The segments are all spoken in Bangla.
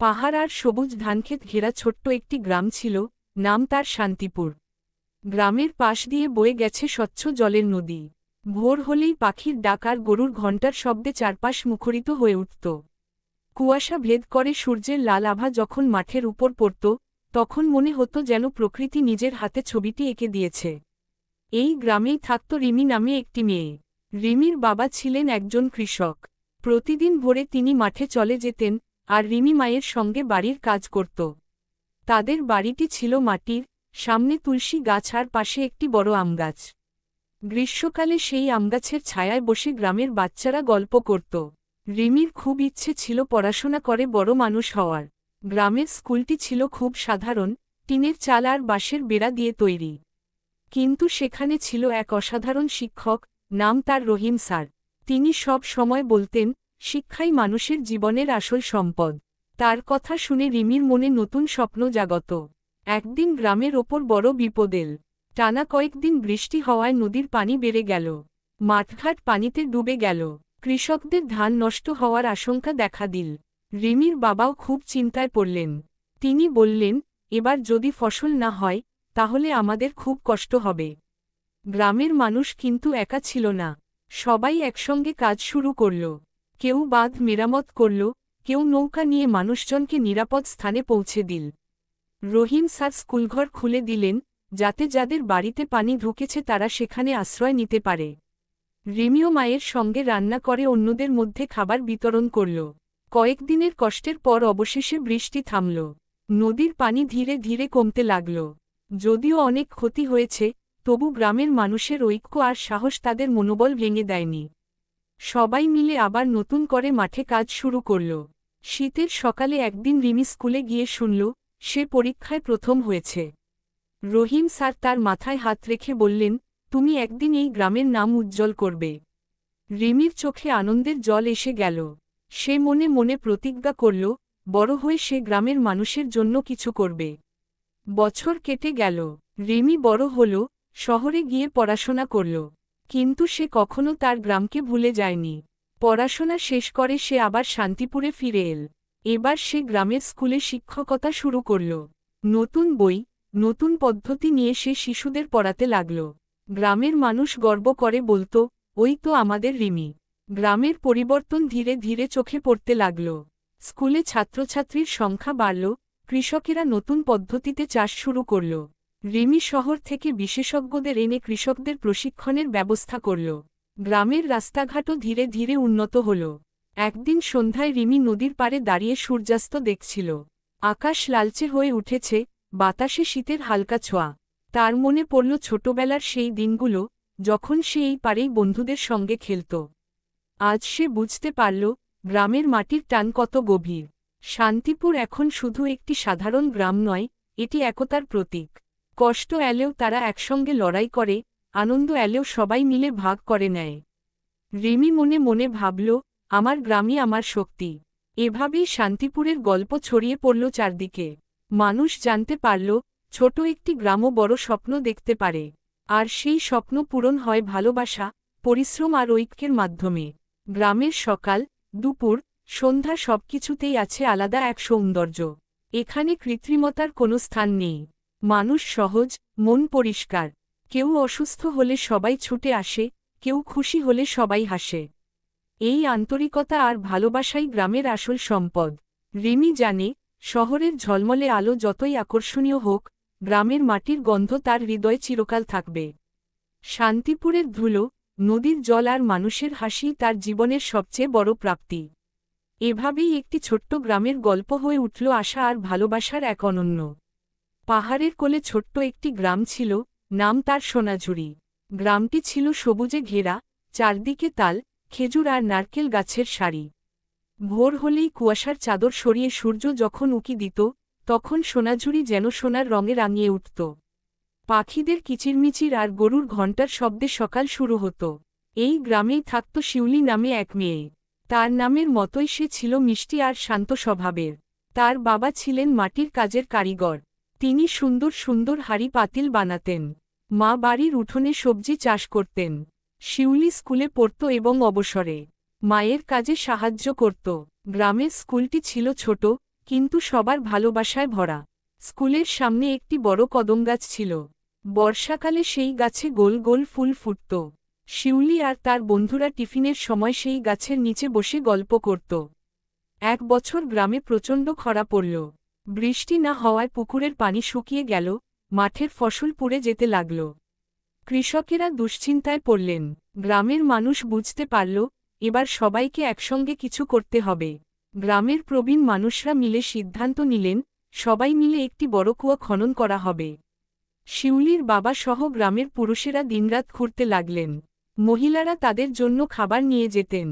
পাহাড় আর সবুজ ধানক্ষেত ঘেরা ছোট্ট একটি গ্রাম ছিল, নাম তার শান্তিপুর। গ্রামের পাশ দিয়ে বয়ে গেছে স্বচ্ছ জলের নদী। ভোর হলেই পাখির ডাক আর গরুর ঘণ্টার শব্দে চারপাশ মুখরিত হয়ে উঠত। কুয়াশা ভেদ করে সূর্যের লাল আভা যখন মাঠের উপর পড়ত, তখন মনে হতো যেন প্রকৃতি নিজের হাতে ছবিটি এঁকে দিয়েছে। এই গ্রামেই থাকত রিমি নামে একটি মেয়ে। রিমির বাবা ছিলেন একজন কৃষক। প্রতিদিন ভোরে তিনি মাঠে চলে যেতেন, আর রিমি মায়ের সঙ্গে বাড়ির কাজ করত। তাদের বাড়িটি ছিল মাটির, সামনে তুলসী গাছ আর পাশে একটি বড় আমগাছ। গ্রীষ্মকালে সেই আমগাছের ছায়ায় বসে গ্রামের বাচ্চারা গল্প করত। রিমির খুব ইচ্ছে ছিল পড়াশোনা করে বড় মানুষ হওয়ার। গ্রামের স্কুলটি ছিল খুব সাধারণ, টিনের চাল আর বাঁশের বেড়া দিয়ে তৈরি। কিন্তু সেখানে ছিল এক অসাধারণ শিক্ষক, নাম তার রহিম স্যার। তিনি সব সময় বলতেন, শিক্ষাই মানুষের জীবনের আসল সম্পদ। তার কথা শুনে রিমির মনে নতুন স্বপ্ন জাগত। একদিন গ্রামের ওপর বড় বিপদ এল। টানা কয়েকদিন বৃষ্টি হওয়ায় নদীর পানি বেড়ে গেল। মাঠঘাট পানিতে ডুবে গেল। কৃষকদের ধান নষ্ট হওয়ার আশঙ্কা দেখা দিল। রিমির বাবাও খুব চিন্তায় পড়লেন। তিনি বললেন, এবার যদি ফসল না হয়, তাহলে আমাদের খুব কষ্ট হবে। গ্রামের মানুষ কিন্তু একা ছিল না। সবাই একসঙ্গে কাজ শুরু করল। কেউ বাঁধ মেরামত করল, কেউ নৌকা নিয়ে মানুষজনকে নিরাপদ স্থানে পৌঁছে দিল। রহিম স্যার স্কুলঘর খুলে দিলেন, যাতে যাদের বাড়িতে পানি ঢুকেছে তারা সেখানে আশ্রয় নিতে পারে। রিমিও মায়ের সঙ্গে রান্না করে অন্যদের মধ্যে খাবার বিতরণ করল। কয়েকদিনের কষ্টের পর অবশেষে বৃষ্টি থামল। নদীর পানি ধীরে ধীরে কমতে লাগল। যদিও অনেক ক্ষতি হয়েছে, তবু গ্রামের মানুষের ঐক্য আর সাহস তাদের মনোবল ভেঙে দেয়নি। সবাই মিলে আবার নতুন করে মাঠে কাজ শুরু করল। শীতের সকালে একদিন রিমি স্কুলে গিয়ে শুনল, সে পরীক্ষায় প্রথম হয়েছে। রহিম স্যার তার মাথায় হাত রেখে বললেন, তুমি একদিন এই গ্রামের নাম উজ্জ্বল করবে। রিমির চোখে আনন্দের জল এসে গেল। সে মনে মনে প্রতিজ্ঞা করল, বড় হয়ে সে গ্রামের মানুষের জন্য কিছু করবে। বছর কেটে গেল। রিমি বড় হল, শহরে গিয়ে পড়াশোনা করল। কিন্তু সে কখনো তার গ্রামকে ভুলে যায়নি। পড়াশোনা শেষ করে সে আবার শান্তিপুরে ফিরে এল। এবার সে গ্রামের স্কুলে শিক্ষকতা শুরু করল। নতুন বই, নতুন পদ্ধতি নিয়ে সে শিশুদের পড়াতে লাগল। গ্রামের মানুষ গর্ব করে বলতো, ওই তো আমাদের রিমি। গ্রামের পরিবর্তন ধীরে ধীরে চোখে পড়তে লাগল। স্কুলে ছাত্রছাত্রীর সংখ্যা বাড়ল, কৃষকেরা নতুন পদ্ধতিতে চাষ শুরু করল। রিমি শহর থেকে বিশেষজ্ঞদের এনে কৃষকদের প্রশিক্ষণের ব্যবস্থা করল। গ্রামের রাস্তাঘাটও ধীরে ধীরে উন্নত হল। একদিন সন্ধ্যায় রিমি নদীর পাড়ে দাঁড়িয়ে সূর্যাস্ত দেখছিল। আকাশ লালচে হয়ে উঠেছে, বাতাসে শীতের হালকা ছোঁয়া। তার মনে পড়ল ছোটবেলার সেই দিনগুলো, যখন সে এই পাড়েই বন্ধুদের সঙ্গে খেলত। আজ সে বুঝতে পারল, গ্রামের মাটির টান কত গভীর। শান্তিপুর এখন শুধু একটি সাধারণ গ্রাম নয়, এটি একতার প্রতীক। কষ্ট এলেও তারা একসঙ্গে লড়াই করে, আনন্দ এলেও সবাই মিলে ভাগ করে নেয়। রিমি মনে মনে ভাবল, আমার গ্রামই আমার শক্তি। এভাবেই শান্তিপুরের গল্প ছড়িয়ে পড়ল চারদিকে। মানুষ জানতে পারল, ছোট একটি গ্রামও বড় স্বপ্ন দেখতে পারে। আর সেই স্বপ্ন পূরণ হয় ভালোবাসা, পরিশ্রম আর ঐক্যের মাধ্যমে। গ্রামের সকাল, দুপুর, সন্ধ্যা সবকিছুতেই আছে আলাদা এক সৌন্দর্য। এখানে কৃত্রিমতার কোনো স্থান নেই। মানুষ সহজ, মন পরিষ্কার। কেউ অসুস্থ হলে সবাই ছুটে আসে, কেউ খুশি হলে সবাই হাসে। এই আন্তরিকতা আর ভালোবাসাই গ্রামের আসল সম্পদ। রিমি জানে, শহরের ঝলমলে আলো যতই আকর্ষণীয় হোক, গ্রামের মাটির গন্ধ তার হৃদয়ে চিরকাল থাকবে। শান্তিপুরের ধুলো, নদীর জল আর মানুষের হাসি তার জীবনের সবচেয়ে বড় প্রাপ্তি। এভাবেই একটি ছোট্ট গ্রামের গল্প হয়ে উঠল আশা আর ভালোবাসার এক অনন্য। পাহাড়ের কোলে ছোট্ট একটি গ্রাম ছিল, নাম তার সোনাঝুরি। গ্রামটি ছিল সবুজে ঘেরা, চারদিকে তাল, খেজুর আর নারকেল গাছের সারি। ভোর হলেই কুয়াশার চাদর সরিয়ে সূর্য যখন উঁকি দিত, তখন সোনাঝুরি যেন সোনার রঙে রাঙিয়ে উঠত। পাখিদের কিচিরমিচির আর গরুর ঘণ্টার শব্দে সকাল শুরু হতো। এই গ্রামেই থাকত শিউলি নামে এক মেয়ে। তার নামের মতোই সে ছিল মিষ্টি আর শান্ত স্বভাবের। তার বাবা ছিলেন মাটির কাজের কারিগর। তিনি সুন্দর সুন্দর হাঁড়ি পাতিল বানাতেন। মা বাড়ির উঠোনে সবজি চাষ করতেন। শিউলি স্কুলে পড়ত এবং অবসরে মায়ের কাজে সাহায্য করত। গ্রামের স্কুলটি ছিল ছোট, কিন্তু সবার ভালোবাসায় ভরা। স্কুলের সামনে একটি বড় কদম গাছ ছিল। বর্ষাকালে সেই গাছে গোল গোল ফুল ফুটত। শিউলি আর তার বন্ধুরা টিফিনের সময় সেই গাছের নিচে বসে গল্প করত। এক বছর গ্রামে প্রচণ্ড খরা পড়ল। বৃষ্টি না হওয়ায় পুকুরের পানি শুকিয়ে গেল, মাঠের ফসল পুড়ে যেতে লাগল। কৃষকেরা দুশ্চিন্তায় পড়লেন। গ্রামের মানুষ বুঝতে পারল, এবার সবাইকে একসঙ্গে কিছু করতে হবে। গ্রামের প্রবীণ মানুষরা মিলে সিদ্ধান্ত নিলেন, সবাই মিলে একটি বড় কুয়া খনন করা হবে। শিউলির বাবা সহ গ্রামের পুরুষেরা দিনরাত খুঁড়তে লাগলেন। মহিলারা তাদের জন্য খাবার নিয়ে যেতেন।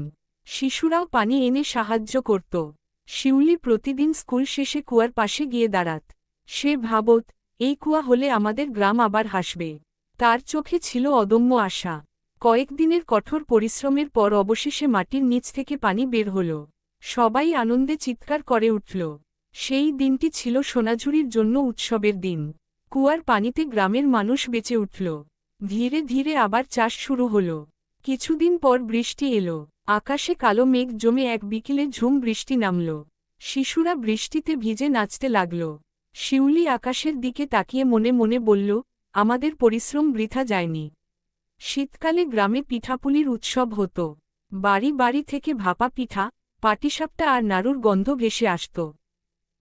শিশুরাও পানি এনে সাহায্য করত। শিউলি প্রতিদিন স্কুল শেষে কুয়ার পাশে গিয়ে দাঁড়াত। সে ভাবত, এই কুয়া হলে আমাদের গ্রাম আবার হাসবে। তার চোখে ছিল অদম্য আশা। কয়েকদিনের কঠোর পরিশ্রমের পর অবশেষে মাটির নিচ থেকে পানি বের হল। সবাই আনন্দে চিৎকার করে উঠল। সেই দিনটি ছিল সোনাঝুরির জন্য উৎসবের দিন। কুয়ার পানিতে গ্রামের মানুষ বেঁচে উঠল। ধীরে ধীরে আবার চাষ শুরু হল। কিছুদিন পর বৃষ্টি এলো। আকাশে কালো মেঘ জমে এক বিকেলে ঝুম বৃষ্টি নামল। শিশুরা বৃষ্টিতে ভিজে নাচতে লাগল। শিউলি আকাশের দিকে তাকিয়ে মনে মনে বলল, আমাদের পরিশ্রম বৃথা যায়নি। শীতকালে গ্রামে পিঠাপুলির উৎসব হতো। বাড়ি বাড়ি থেকে ভাপা পিঠা, পাটিসাপটা আর নাড়ুর গন্ধ ভেসে আসত।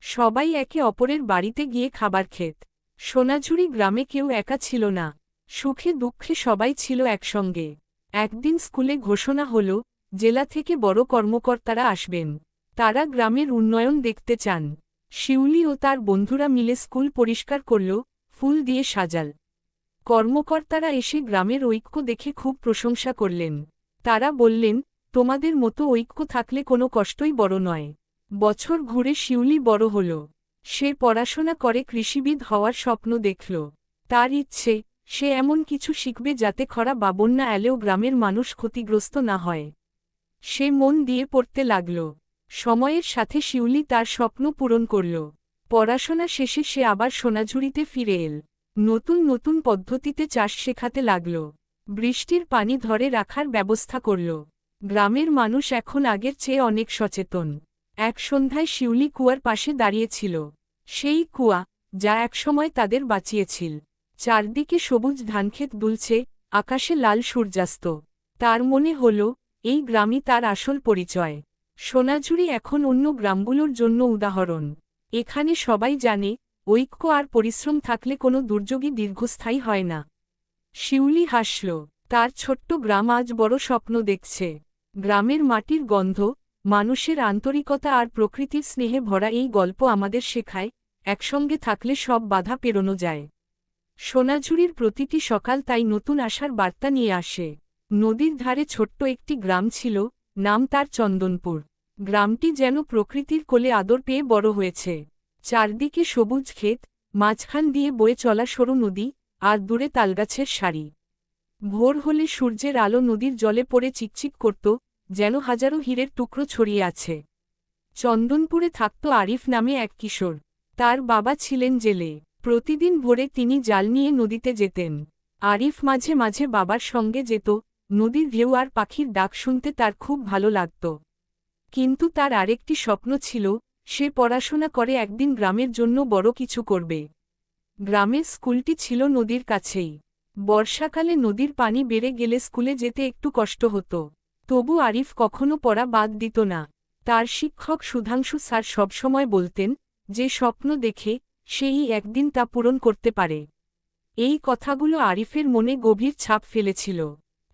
সবাই একে অপরের বাড়িতে গিয়ে খাবার খেত। সোনাঝুরি গ্রামে কেউ একা ছিল না। সুখে দুঃখে সবাই ছিল একসঙ্গে। একদিন স্কুলে ঘোষণা হল, জেলা থেকে বড় কর্মকর্তারা আসবেন। তারা গ্রামের উন্নয়ন দেখতে চান। শিউলি ও তার বন্ধুরা মিলে স্কুল পরিষ্কার করল, ফুল দিয়ে সাজাল। কর্মকর্তারা এসে গ্রামের ঐক্য দেখে খুব প্রশংসা করলেন। তারা বললেন, তোমাদের মতো ঐক্য থাকলে কোনো কষ্টই বড় নয়। বছর ঘুরে শিউলি বড় হল। সে পড়াশোনা করে কৃষিবিদ হওয়ার স্বপ্ন দেখল। তার ইচ্ছে, সে এমন কিছু শিখবে যাতে খরা বা বন্যা এলেও গ্রামের মানুষ ক্ষতিগ্রস্ত না হয়। সে মন দিয়ে পড়তে লাগল। সময়ের সাথে শিউলি তার স্বপ্ন পূরণ করল। পড়াশোনা শেষে সে আবার সোনাঝুরিতে ফিরে এল। নতুন নতুন পদ্ধতিতে চাষ শেখাতে লাগল। বৃষ্টির পানি ধরে রাখার ব্যবস্থা করল। গ্রামের মানুষ এখন আগের চেয়ে অনেক সচেতন। এক সন্ধ্যায় শিউলি কুয়ার পাশে দাঁড়িয়েছিল। সেই কুয়া, যা একসময় তাদের বাঁচিয়েছিল। চারদিকে সবুজ ধানক্ষেত দুলছে, আকাশে লাল সূর্যাস্ত। তার মনে হল, এই গ্রামই তার আসল পরিচয়। সোনাঝুরি এখন অন্য গ্রামগুলোর জন্য উদাহরণ। এখানে সবাই জানে, ঐক্য আর পরিশ্রম থাকলে কোনো দুর্যোগই দীর্ঘস্থায়ী হয় না। শিউলি হাসল। তার ছোট্ট গ্রাম আজ বড় স্বপ্ন দেখছে। গ্রামের মাটির গন্ধ, মানুষের আন্তরিকতা আর প্রকৃতির স্নেহে ভরা এই গল্প আমাদের শেখায়, একসঙ্গে থাকলে সব বাধা পেরোনো যায়। সোনাঝুরির প্রতিটি সকাল তাই নতুন আশার বার্তা নিয়ে আসে। নদীর ধারে ছোট্ট একটি গ্রাম ছিল, নাম তার চন্দনপুর। গ্রামটি যেন প্রকৃতির কোলে আদর পেয়ে বড় হয়েছে। চারদিকে সবুজ ক্ষেত, মাঝখান দিয়ে বয়ে চলা সরু নদী, আর দূরে তালগাছের সারি। ভোর হলে সূর্যের আলো নদীর জলে পড়ে চিকচিক করত, যেন হাজারো হীরের টুকরো ছড়িয়ে আছে। চন্দনপুরে থাকত আরিফ নামে এক কিশোর। তার বাবা ছিলেন জেলে। প্রতিদিন ভোরে তিনি জাল নিয়ে নদীতে যেতেন। আরিফ মাঝে মাঝে বাবার সঙ্গে যেত। নদীর ঢেউ আর পাখির ডাক শুনতে তার খুব ভালো লাগত। কিন্তু তার আরেকটি স্বপ্ন ছিল, সে পড়াশোনা করে একদিন গ্রামের জন্য বড় কিছু করবে। গ্রামের স্কুলটি ছিল নদীর কাছেই। বর্ষাকালে নদীর পানি বেড়ে গেলে স্কুলে যেতে একটু কষ্ট হতো। তবু আরিফ কখনো পড়া বাদ দিত না। তার শিক্ষক সুধাংশু স্যার সবসময় বলতেন, যে স্বপ্ন দেখে, সেই একদিন তা পূরণ করতে পারে। এই কথাগুলো আরিফের মনে গভীর ছাপ ফেলেছিল।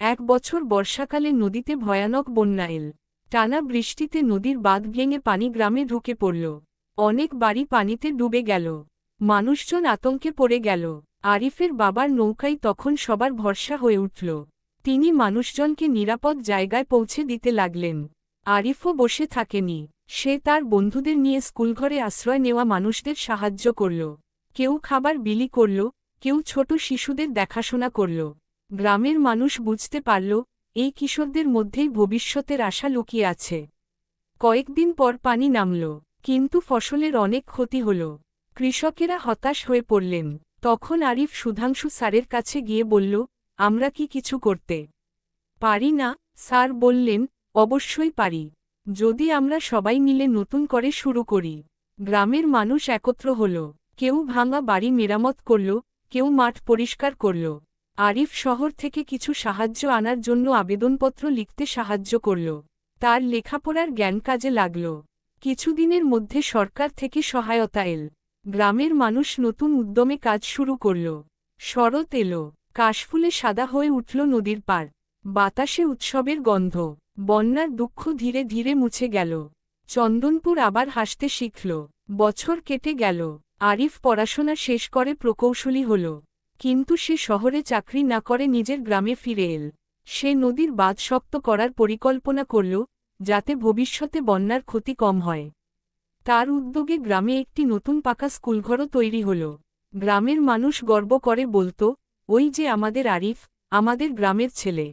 এক বছর বর্ষাকালে নদীতে ভয়ানক বন্যা এল। টানা বৃষ্টিতে নদীর বাঁধ ভেঙে পানি গ্রামে ঢুকে পড়ল। অনেক বাড়ি পানিতে ডুবে গেল। মানুষজন আতঙ্কে পড়ে গেল। আরিফের বাবার নৌকাই তখন সবার ভরসা হয়ে উঠল। তিনি মানুষজনকে নিরাপদ জায়গায় পৌঁছে দিতে লাগলেন। আরিফও বসে থাকেনি। সে তার বন্ধুদের নিয়ে স্কুলঘরে আশ্রয় নেওয়া মানুষদের সাহায্য করল। কেউ খাবার বিলি করল, কেউ ছোট শিশুদের দেখাশোনা করল। গ্রামের মানুষ বুঝতে পারল, এই কিশোরদের মধ্যেই ভবিষ্যতের আশা লুকিয়ে আছে। কয়েকদিন পর পানি নামল, কিন্তু ফসলের অনেক ক্ষতি হল। কৃষকেরা হতাশ হয়ে পড়লেন। তখন আরিফ সুধাংশু স্যারের কাছে গিয়ে বলল, আমরা কি কিছু করতে পারি না? স্যার বললেন, অবশ্যই পারি, যদি আমরা সবাই মিলে নতুন করে শুরু করি। গ্রামের মানুষ একত্র হল, কেউ ভাঙা বাড়ি মেরামত করল, কেউ মাঠ পরিষ্কার করল। আরিফ শহর থেকে কিছু সাহায্য আনার জন্য আবেদনপত্র লিখতে সাহায্য করল। তার লেখাপড়ার জ্ঞান কাজে লাগল। কিছুদিনের মধ্যে সরকার থেকে সহায়তা এল। গ্রামের মানুষ নতুন উদ্যমে কাজ শুরু করল। শরৎ এলো, কাশফুলে সাদা হয়ে উঠল নদীর পাড়। বাতাসে উৎসবের গন্ধ। বন্যার দুঃখ ধীরে ধীরে মুছে গেল। চন্দনপুর আবার হাসতে শিখল। বছর কেটে গেল। আরিফ পড়াশোনা শেষ করে প্রকৌশলী হল। কিন্তু সে শহরে চাকরি না করে নিজের গ্রামে ফিরে এল। সে নদীর বাঁধ শক্ত করার পরিকল্পনা করল, যাতে ভবিষ্যতে বন্যার ক্ষতি কম হয়। তার উদ্যোগে গ্রামে একটি নতুন পাকা স্কুলঘরও তৈরি হল। গ্রামের মানুষ গর্ব করে বলত, ওই যে আমাদের আরিফ, আমাদের গ্রামের ছেলে।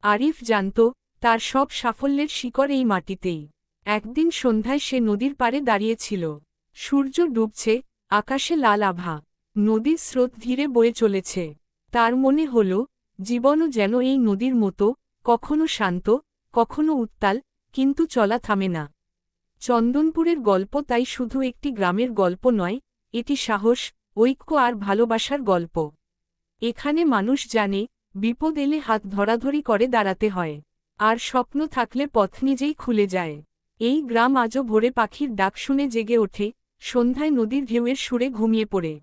আরিফ জানত, তার সব সাফল্যের শিকড় এই মাটিতেই। একদিন সন্ধ্যায় সে নদীর পাড়ে দাঁড়িয়েছিল। সূর্য ডুবছে, আকাশে লাল আভা। নদীর স্রোত ধীরে বয়ে চলেছে। তার মনে হল, জীবনও যেন এই নদীর মতো, কখনো শান্ত, কখনো উত্তাল, কিন্তু চলা থামে না। চন্দনপুরের গল্প তাই শুধু একটি গ্রামের গল্প নয়, এটি সাহস, ঐক্য আর ভালোবাসার গল্প। এখানে মানুষ জানে, বিপদ এলে হাত ধরাধরি করে দাঁড়াতে হয়। আর স্বপ্ন থাকলে পথ নিজেই খুলে যায়। এই গ্রাম আজও ভোরে পাখির ডাক শুনে জেগে ওঠে, সন্ধ্যায় নদীর ঢেউয়ের সুরে ঘুমিয়ে পড়ে।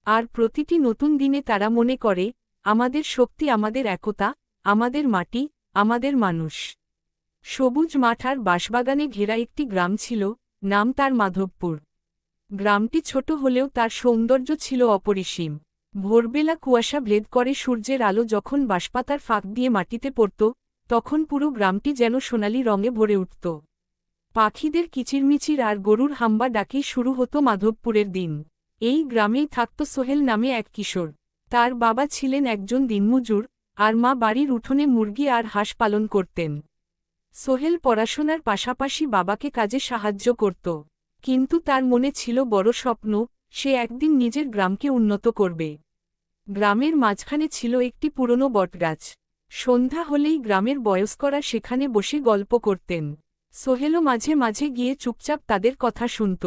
আর প্রতিটি নতুন দিনে তারা মনে করে, আমাদের শক্তি আমাদের একতা, আমাদের মাটি, আমাদের মানুষ। সবুজ মাঠ আর বাঁশবাগানে ঘেরা একটি গ্রাম ছিল, নাম তার মাধবপুর। গ্রামটি ছোট হলেও তার সৌন্দর্য ছিল অপরিসীম। ভোরবেলা কুয়াশা ভেদ করে সূর্যের আলো যখন বাঁশপাতার ফাঁক দিয়ে মাটিতে পড়ত, তখন পুরো গ্রামটি যেন সোনালি রঙে ভরে উঠত। পাখিদের কিচিরমিচির আর গরুর হাম্বা ডাকেই শুরু হতো মাধবপুরের দিন। এই গ্রামেই থাকত সোহেল নামে এক কিশোর। তার বাবা ছিলেন একজন দিনমজুর, আর মা বাড়ির উঠোনে মুরগি আর হাঁস পালন করতেন। সোহেল পড়াশোনার পাশাপাশি বাবাকে কাজে সাহায্য করত। কিন্তু তার মনে ছিল বড় স্বপ্ন, সে একদিন নিজের গ্রামকে উন্নত করবে। গ্রামের মাঝখানে ছিল একটি পুরনো বটগাছ। সন্ধ্যা হলেই গ্রামের বয়স্করা সেখানে বসে গল্প করতেন। সোহেলও মাঝে মাঝে গিয়ে চুপচাপ তাদের কথা শুনত।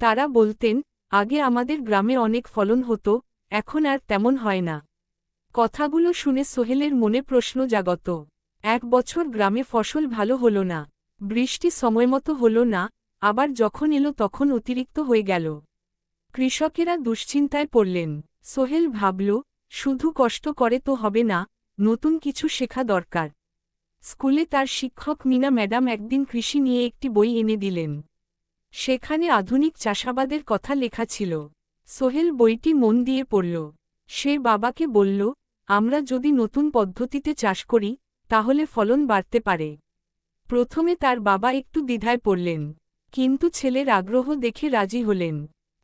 তারা বলতেন, আগে আমাদের গ্রামে অনেক ফলন হতো, এখন আর তেমন হয় না। কথাগুলো শুনে সোহেলের মনে প্রশ্ন জাগত। এক বছর গ্রামে ফসল ভালো হলো না। বৃষ্টি সময়মতো হলো না, আবার যখন এলো তখন অতিরিক্ত হয়ে গেল। কৃষকেরা দুশ্চিন্তায় পড়লেন। সোহেল ভাবল, শুধু কষ্ট করে তো হবে না, নতুন কিছু শেখা দরকার। স্কুলে তার শিক্ষক মিনা ম্যাডাম একদিন কৃষি নিয়ে একটি বই এনে দিলেন। সেখানে আধুনিক চাষাবাদের কথা লেখা ছিল। সোহেল বইটি মন দিয়ে পড়ল। সে বাবাকে বলল, আমরা যদি নতুন পদ্ধতিতে চাষ করি, তাহলে ফলন বাড়তে পারে। প্রথমে তার বাবা একটু দ্বিধায় পড়লেন, কিন্তু ছেলের আগ্রহ দেখে রাজি হলেন।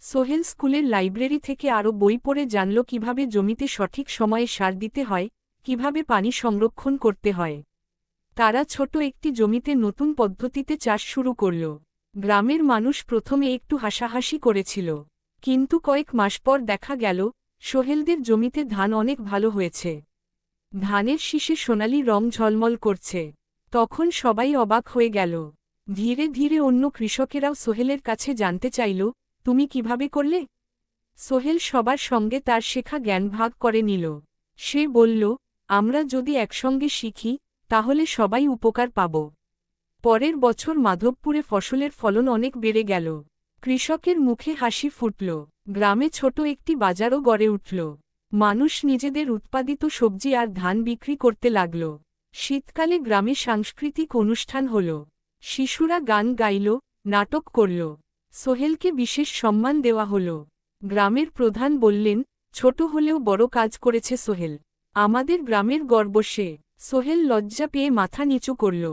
সোহেল স্কুলের লাইব্রেরি থেকে আরও বই পড়ে জানল কিভাবে জমিতে সঠিক সময়ে সার দিতে হয়, কিভাবে পানি সংরক্ষণ করতে হয়। তারা ছোট একটি জমিতে নতুন পদ্ধতিতে চাষ শুরু করল। গ্রামের মানুষ প্রথমে একটু হাসাহাসি করেছিল, কিন্তু কয়েক মাস পর দেখা গেল, সোহেলদের জমিতে ধান অনেক ভালো হয়েছে। ধানের শীষে সোনালি রং ঝলমল করছে। তখন সবাই অবাক হয়ে গেল। ধীরে ধীরে অন্য কৃষকেরাও সোহেলের কাছে জানতে চাইল, তুমি কিভাবে করলে? সোহেল সবার সঙ্গে তার শেখা জ্ঞান ভাগ করে নিল। সে বলল, আমরা যদি একসঙ্গে শিখি, তাহলে সবাই উপকার পাব। পরের বছর মাধবপুরে ফসলের ফলন অনেক বেড়ে গেল। কৃষকের মুখে হাসি ফুটল। গ্রামে ছোট একটি বাজারও গড়ে উঠল। মানুষ নিজেদের উৎপাদিত সবজি আর ধান বিক্রি করতে লাগল। শীতকালে গ্রামে সাংস্কৃতিক অনুষ্ঠান হল। শিশুরা গান গাইল, নাটক করল। সোহেলকে বিশেষ সম্মান দেওয়া হল। গ্রামের প্রধান বললেন, ছোট হলেও বড় কাজ করেছে সোহেল। আমাদের গ্রামের গর্ব সে। সোহেল লজ্জা পেয়ে মাথা নিচু করল।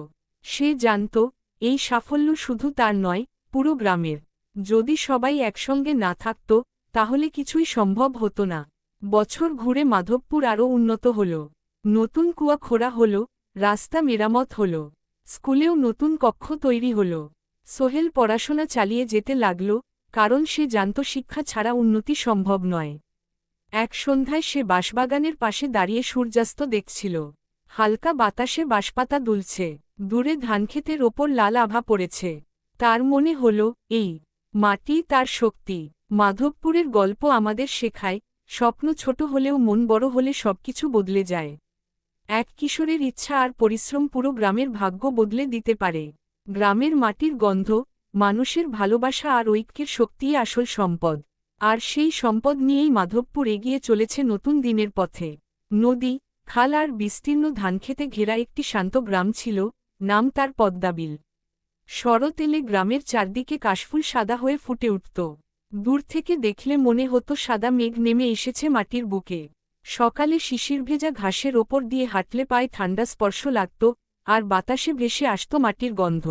সে জানত, এই সাফল্য শুধু তার নয়, পুরো গ্রামের। যদি সবাই একসঙ্গে না থাকত, তাহলে কিছুই সম্ভব হতো না। বছর ঘুরে মাধবপুর আরও উন্নত হল। নতুন কুয়া খোঁড়া হল, রাস্তা মেরামত হল, স্কুলেও নতুন কক্ষ তৈরি হল। সোহেল পড়াশোনা চালিয়ে যেতে লাগল, কারণ সে জানত শিক্ষা ছাড়া উন্নতি সম্ভব নয়। এক সন্ধ্যায় সে বাঁশবাগানের পাশে দাঁড়িয়ে সূর্যাস্ত দেখছিল। হালকা বাতাসে বাঁশপাতা দুলছে, দূরে ধানক্ষেতের ওপর লাল আভা পড়েছে। তার মনে হল, এই মাটি তার শক্তি। মাধবপুরের গল্প আমাদের শেখায়, স্বপ্ন ছোট হলেও মন বড় হলে সবকিছু বদলে যায়। এক কিশোরের ইচ্ছা আর পরিশ্রম পুরো গ্রামের ভাগ্য বদলে দিতে পারে। গ্রামের মাটির গন্ধ, মানুষের ভালোবাসা আর ঐক্যের শক্তিই আসল সম্পদ। আর সেই সম্পদ নিয়েই মাধবপুর এগিয়ে চলেছে নতুন দিনের পথে। নদী, খাল আর বিস্তীর্ণ ধানক্ষেতে ঘেরা একটি শান্ত গ্রাম ছিল, নাম তার পদ্মাবিল। শরৎ এলে গ্রামের চারদিকে কাশফুল সাদা হয়ে ফুটে উঠত। দূর থেকে দেখলে মনে হতো সাদা মেঘ নেমে এসেছে মাটির বুকে। সকালে শিশিরভেজা ঘাসের ওপর দিয়ে হাঁটলে পায়ে ঠান্ডা স্পর্শ লাগত, আর বাতাসে ভেসে আসত মাটির গন্ধ।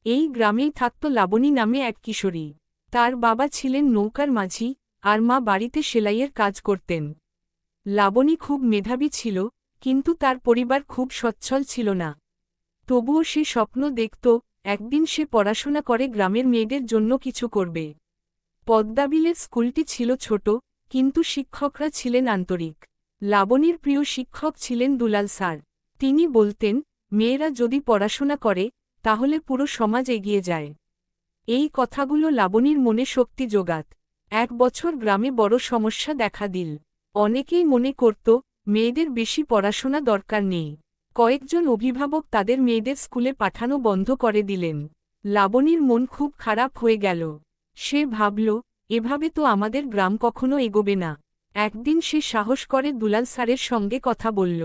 এই গ্রামেই থাকত লাবণী নামে এক কিশোরী। তার বাবা ছিলেন নৌকার মাঝি, আর মা বাড়িতে সেলাইয়ের কাজ করতেন। লাবণী খুব মেধাবী ছিল, কিন্তু তার পরিবার খুব সচ্ছল ছিল না। তবুও সে স্বপ্ন দেখত, একদিন সে পড়াশোনা করে গ্রামের মেয়েদের জন্য কিছু করবে। পদ্মাবিলের স্কুলটি ছিল ছোট, কিন্তু শিক্ষকরা ছিলেন আন্তরিক। লাবণীর প্রিয় শিক্ষক ছিলেন দুলাল স্যার। তিনি বলতেন, মেয়েরা যদি পড়াশোনা করে, তাহলে পুরো সমাজ এগিয়ে যায়। এই কথাগুলো লাবণীর মনে শক্তি যোগাত। এক বছর গ্রামে বড় সমস্যা দেখা দিল। অনেকেই মনে করত, মেয়েদের বেশি পড়াশোনা দরকার নেই। কয়েকজন অভিভাবক তাদের মেয়েদের স্কুলে পাঠানো বন্ধ করে দিলেন। লাবণীর মন খুব খারাপ হয়ে গেল। সে ভাবল, এভাবে তো আমাদের গ্রাম কখনো এগোবে না। একদিন সে সাহস করে দুলাল স্যারের সঙ্গে কথা বলল।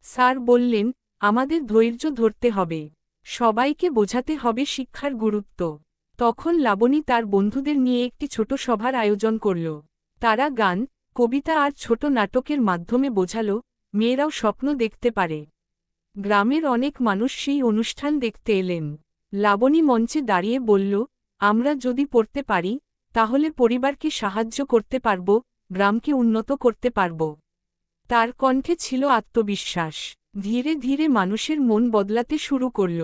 স্যার বললেন, আমাদের ধৈর্য ধরতে হবে। সবাইকে বোঝাতে হবে শিক্ষার গুরুত্ব। তখন লাবণী তার বন্ধুদের নিয়ে একটি ছোট সভার আয়োজন করল। তারা গান, কবিতা আর ছোট নাটকের মাধ্যমে বোঝাল, মেয়েরাও স্বপ্ন দেখতে পারে। গ্রামের অনেক মানুষ সেই অনুষ্ঠান দেখতে এলেন। লাবণী মঞ্চে দাঁড়িয়ে বলল, আমরা যদি পড়তে পারি, তাহলে পরিবারকে সাহায্য করতে পারব, গ্রামকে উন্নত করতে পারব। তার কণ্ঠে ছিল আত্মবিশ্বাস। ধীরে ধীরে মানুষের মন বদলাতে শুরু করল।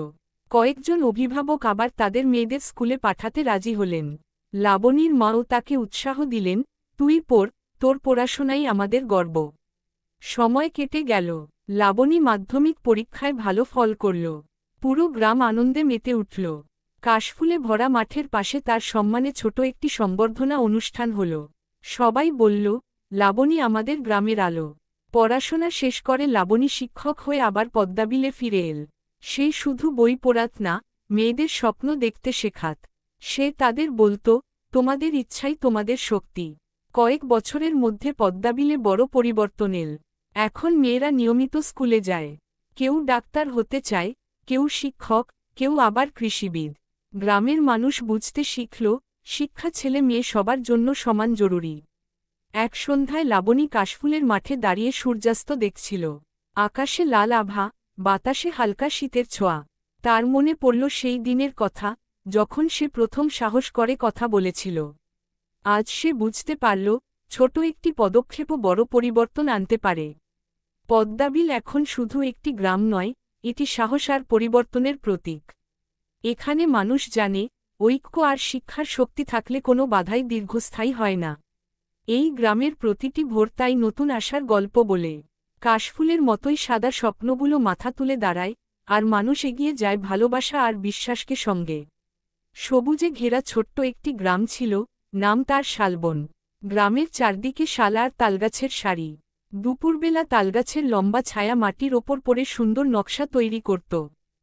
কয়েকজন অভিভাবক আবার তাদের মেয়েদের স্কুলে পাঠাতে রাজি হলেন। লাবণীর মাও তাকে উৎসাহ দিলেন, তুই পড়, তোর পড়াশোনাই আমাদের গর্ব। সময় কেটে গেল। লাবণী মাধ্যমিক পরীক্ষায় ভালো ফল করল। পুরো গ্রাম আনন্দে মেতে উঠল। কাশফুলে ভরা মাঠের পাশে তার সম্মানে ছোট একটি সংবর্ধনা অনুষ্ঠান হল। সবাই বলল, লাবণী আমাদের গ্রামের আলো। পড়াশোনা শেষ করে লাবণী শিক্ষক হয়ে আবার পদ্মাবিলে ফিরে এল। সে শুধু বই পড়াত না, মেয়েদের স্বপ্ন দেখতে শেখাত। সে তাদের বলত, তোমাদের ইচ্ছাই তোমাদের শক্তি। কয়েক বছরের মধ্যে পদ্মাবিলে বড় পরিবর্তন এল। এখন মেয়েরা নিয়মিত স্কুলে যায়। কেউ ডাক্তার হতে চায়, কেউ শিক্ষক, কেউ আবার কৃষিবিদ। গ্রামের মানুষ বুঝতে শিখল, শিক্ষা ছেলে মেয়ে সবার জন্য সমান জরুরি। এক সন্ধ্যায় লাবণী কাশফুলের মাঠে দাঁড়িয়ে সূর্যাস্ত দেখছিল। আকাশে লাল আভা, বাতাসে হালকা শীতের ছোঁয়া। তার মনে পড়ল সেই দিনের কথা, যখন সে প্রথম সাহস করে কথা বলেছিল। আজ সে বুঝতে পারল, ছোট একটি পদক্ষেপও বড় পরিবর্তন আনতে পারে। পদ্মাবিল এখন শুধু একটি গ্রাম নয়, এটি সাহস আর পরিবর্তনের প্রতীক। এখানে মানুষ জানে, ঐক্য আর শিক্ষার শক্তি থাকলে কোনো বাধাই দীর্ঘস্থায়ী হয় না। এই গ্রামের প্রতিটি ভোর তাই নতুন আশার গল্প বলে। কাশফুলের মতোই সাদা স্বপ্নগুলো মাথা তুলে দাঁড়ায়, আর মানুষ এগিয়ে যায় ভালোবাসা আর বিশ্বাসকে সঙ্গে। সবুজে ঘেরা ছোট্ট একটি গ্রাম ছিল, নাম তার শালবন। গ্রামের চারদিকে শাল আর তালগাছের সারি। দুপুরবেলা তালগাছের লম্বা ছায়া মাটির ওপর পড়ে সুন্দর নকশা তৈরি করত।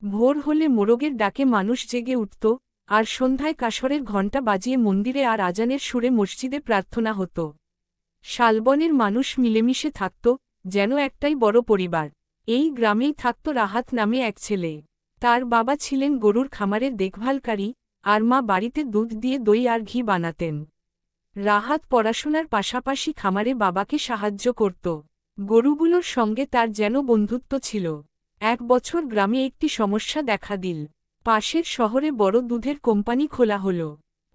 ভোর হলে মোরগের ডাকে মানুষ জেগে উঠত, আর সন্ধ্যায় কাসরের ঘণ্টা বাজিয়ে মন্দিরে আর আজানের সুরে মসজিদে প্রার্থনা হতো। শালবনের মানুষ মিলেমিশে থাকত, যেন একটাই বড় পরিবার। এই গ্রামেই থাকত রাহাত নামে এক ছেলে। তার বাবা ছিলেন গরুর খামারের দেখভালকারী, আর মা বাড়িতে দুধ দিয়ে দই আর ঘি বানাতেন। রাহাত পড়াশোনার পাশাপাশি খামারে বাবাকে সাহায্য করত। গরুগুলোর সঙ্গে তার যেন বন্ধুত্ব ছিল। এক বছর গ্রামে একটি সমস্যা দেখা দিল। পাশের শহরে বড় দুধের কোম্পানি খোলা হল।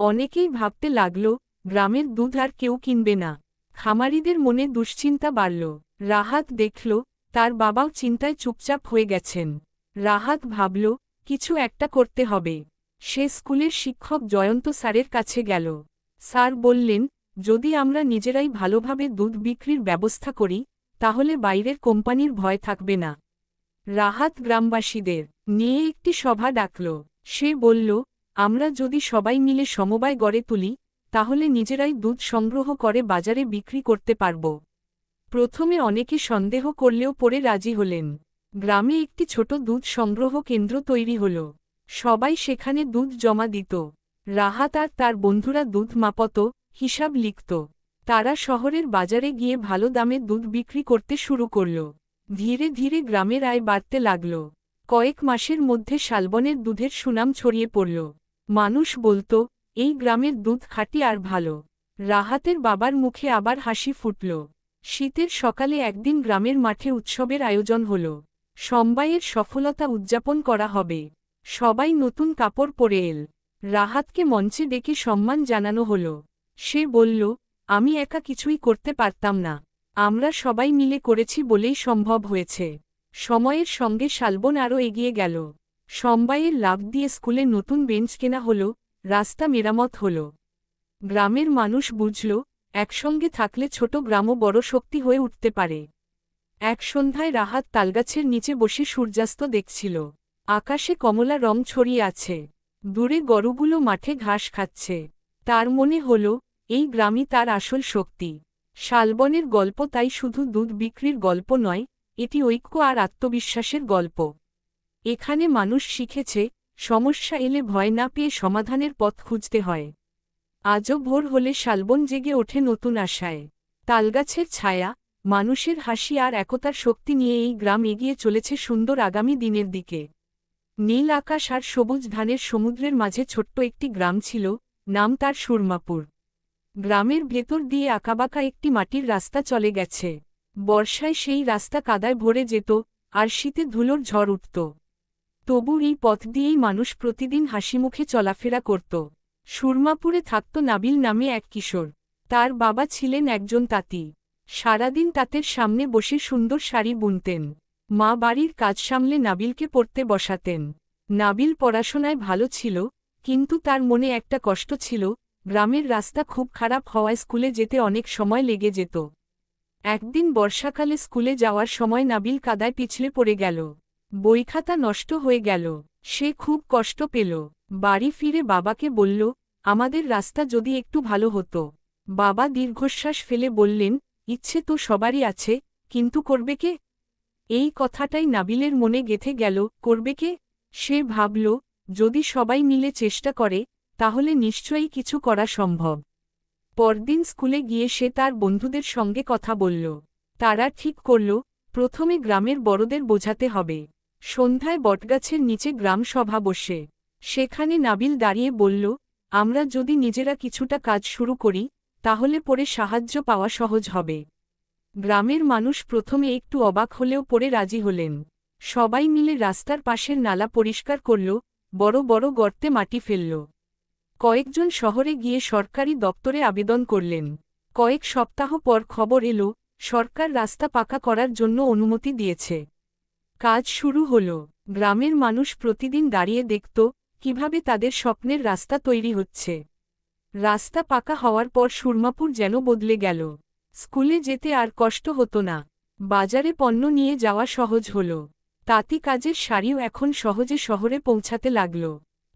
অনেকেই ভাবতে লাগল, গ্রামের দুধ আর কেউ কিনবে না। খামারিদের মনে দুশ্চিন্তা বাড়ল। রাহাত দেখল, তার বাবাও চিন্তায় চুপচাপ হয়ে গেছেন। রাহাত ভাবল, কিছু একটা করতে হবে। সে স্কুলের শিক্ষক জয়ন্ত স্যারের কাছে গেল। স্যার বললেন, যদি আমরা নিজেরাই ভালোভাবে দুধ বিক্রির ব্যবস্থা করি, তাহলে বাইরের কোম্পানির ভয় থাকবে না। রাহাত গ্রামবাসীদের নিয়ে একটি সভা ডাকল। সে বলল, আমরা যদি সবাই মিলে সমবায় গড়ে তুলি তাহলে নিজেরাই দুধ সংগ্রহ করে বাজারে বিক্রি করতে পারব। প্রথমে অনেকে সন্দেহ করলেও পরে রাজি হলেন। গ্রামে একটি ছোট দুধ সংগ্রহ কেন্দ্র তৈরি হল। সবাই সেখানে দুধ জমা দিত। রাহাত আর তার বন্ধুরা দুধ মাপত, হিসাব লিখত। তারা শহরের বাজারে গিয়ে ভালো দামে দুধ বিক্রি করতে শুরু করল। ধীরে ধীরে গ্রামের আয় বাড়তে লাগল। কয়েক মাসের মধ্যে শালবনের দুধের সুনাম ছড়িয়ে পড়ল। মানুষ বলত, এই গ্রামের দুধ খাঁটি আর ভালো। রাহাতের বাবার মুখে আবার হাসি ফুটল। শীতের সকালে একদিন গ্রামের মাঠে উৎসবের আয়োজন হল। সমবায়ের সফলতা উদযাপন করা হবে। সবাই নতুন কাপড় পরে এল। রাহাতকে মঞ্চে ডেকে সম্মান জানানো হল। সে বলল, আমি একা কিছুই করতে পারতাম না। আমরা সবাই মিলে করেছি বলেই সম্ভব হয়েছে। সময়ের সঙ্গে শালবন আরও এগিয়ে গেল। সমবায়ের লাভ দিয়ে স্কুলে নতুন বেঞ্চ কেনা হল, রাস্তা মেরামত হল। গ্রামের মানুষ বুঝল, একসঙ্গে থাকলে ছোট গ্রামও বড় শক্তি হয়ে উঠতে পারে। এক সন্ধ্যায় রাহাত তালগাছের নিচে বসে সূর্যাস্ত দেখছিল। আকাশে কমলা রং ছড়িয়ে আছে। দূরে গরুগুলো মাঠে ঘাস খাচ্ছে। তার মনে হল, এই গ্রামই তার আসল শক্তি। শালবনের গল্প তাই শুধু দুধ বিক্রির গল্প নয়, এটি ঐক্য আর আত্মবিশ্বাসের গল্প। এখানে মানুষ শিখেছে, সমস্যা এলে ভয় না পেয়ে সমাধানের পথ খুঁজতে হয়। আজও ভোর হলে শালবন জেগে ওঠে নতুন আশায়। তালগাছের ছায়া, মানুষের হাসি আর একতার শক্তি নিয়ে এই গ্রাম এগিয়ে চলেছে সুন্দর আগামী দিনের দিকে। নীল আকাশ আর সবুজ ধানের সমুদ্রের মাঝে ছোট্ট একটি গ্রাম ছিল, নাম তার সুরমাপুর। গ্রামের ভেতর দিয়ে আঁকাবাঁকা একটি মাটির রাস্তা চলে গেছে। বর্ষায় সেই রাস্তা কাদায় ভরে যেত, আর শীতে ধুলোর ঝড় উঠত। তবু এই পথ দিয়েই মানুষ প্রতিদিন হাসিমুখে চলাফেরা করত। সুরমাপুরে থাকত নাবিল নামে এক কিশোর। তার বাবা ছিলেন একজন তাঁতি। সারাদিন তাঁতের সামনে বসে সুন্দর শাড়ি বুনতেন। মা বাড়ির কাজ সামলে নাবিলকে পড়তে বসাতেন। নাবিল পড়াশোনায় ভালো ছিল, কিন্তু তার মনে একটা কষ্ট ছিল, গ্রামের রাস্তা খুব খারাপ হওয়ায় স্কুলে যেতে অনেক সময় লেগে যেত। একদিন বর্ষাকালে স্কুলে যাওয়ার সময় নাবিল কাদায় পিছলে পড়ে গেল। বইখাতা নষ্ট হয়ে গেল। সে খুব কষ্ট পেল। বাড়ি ফিরে বাবাকে বলল, আমাদের রাস্তা যদি একটু ভালো হতো। বাবা দীর্ঘশ্বাস ফেলে বললেন, ইচ্ছে তো সবারই আছে, কিন্তু করবে কে? এই কথাটাই নাবিলের মনে গেঁথে গেল, করবে কে? সে ভাবল, যদি সবাই মিলে চেষ্টা করে তাহলে নিশ্চয়ই কিছু করা সম্ভব। পরদিন স্কুলে গিয়ে সে তার বন্ধুদের সঙ্গে কথা বলল। তারা ঠিক করল, প্রথমে গ্রামের বড়দের বোঝাতে হবে। সন্ধ্যায় বটগাছের নিচে গ্রাম সভা বসে। সেখানে নাবিল দাঁড়িয়ে বলল, আমরা যদি নিজেরা কিছুটা কাজ শুরু করি তাহলে পরে সাহায্য পাওয়া সহজ হবে। গ্রামের মানুষ প্রথমে একটু অবাক হলেও পরে রাজি হলেন। সবাই মিলে রাস্তার পাশের নালা পরিষ্কার করল, বড় বড় গর্তে মাটি ফেলল। কয়েকজন শহরে গিয়ে সরকারি দপ্তরে আবেদন করলেন। কয়েক সপ্তাহ পর খবর এলো, সরকার রাস্তা পাকা করার জন্য অনুমতি দিয়েছে। কাজ শুরু হল। গ্রামের মানুষ প্রতিদিন দাঁড়িয়ে দেখত, কিভাবে তাদের স্বপ্নের রাস্তা তৈরি হচ্ছে। রাস্তা পাকা হওয়ার পর সুরমাপুর যেন বদলে গেল। স্কুলে যেতে আর কষ্ট হতো না। বাজারে পণ্য নিয়ে যাওয়া সহজ হল। তাঁতি কাজের শাড়িও এখন সহজে শহরে পৌঁছাতে লাগল।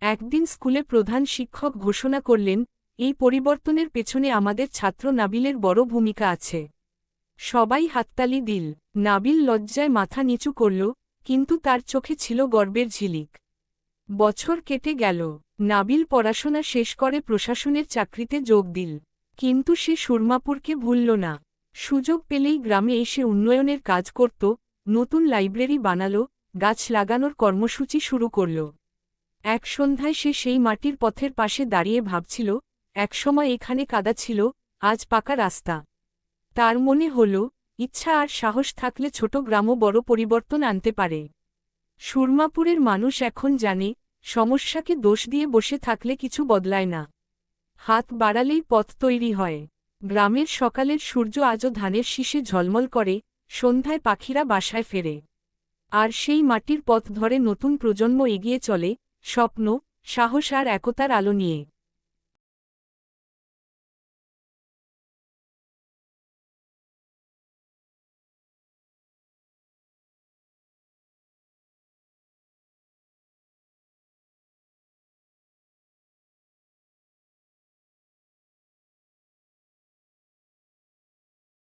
একদিন স্কুলে প্রধান শিক্ষক ঘোষণা করলেন, এই পরিবর্তনের পেছনে আমাদের ছাত্র নাবিলের বড় ভূমিকা আছে। সবাই হাততালি দিল। নাবিল লজ্জায় মাথা নিচু করল, কিন্তু তার চোখে ছিল গর্বের ঝিলিক। বছর কেটে গেল। নাবিল পড়াশোনা শেষ করে প্রশাসনের চাকরিতে যোগ দিল। কিন্তু সে সুরমাপুরকে ভুলল না। সুযোগ পেলেই গ্রামে এসে উন্নয়নের কাজ করত, নতুন লাইব্রেরি বানাল, গাছ লাগানোর কর্মসূচি শুরু করল। এক সন্ধ্যায় সে সেই মাটির পথের পাশে দাঁড়িয়ে ভাবছিল, একসময় এখানে কাদা ছিল, আজ পাকা রাস্তা। তার মনে হল, ইচ্ছা আর সাহস থাকলে ছোট গ্রামও বড় পরিবর্তন আনতে পারে। সুরমাপুরের মানুষ এখন জানে, সমস্যাকে দোষ দিয়ে বসে থাকলে কিছু বদলায় না। হাত বাড়ালেই পথ তৈরি হয়। গ্রামের সকালের সূর্য আজও ধানের শীষে ঝলমল করে, সন্ধ্যায় পাখিরা বাসায় ফেরে। আর সেই মাটির পথ ধরে নতুন প্রজন্ম এগিয়ে চলে, স্বপ্ন, সাহস আর একতার আলো নিয়ে।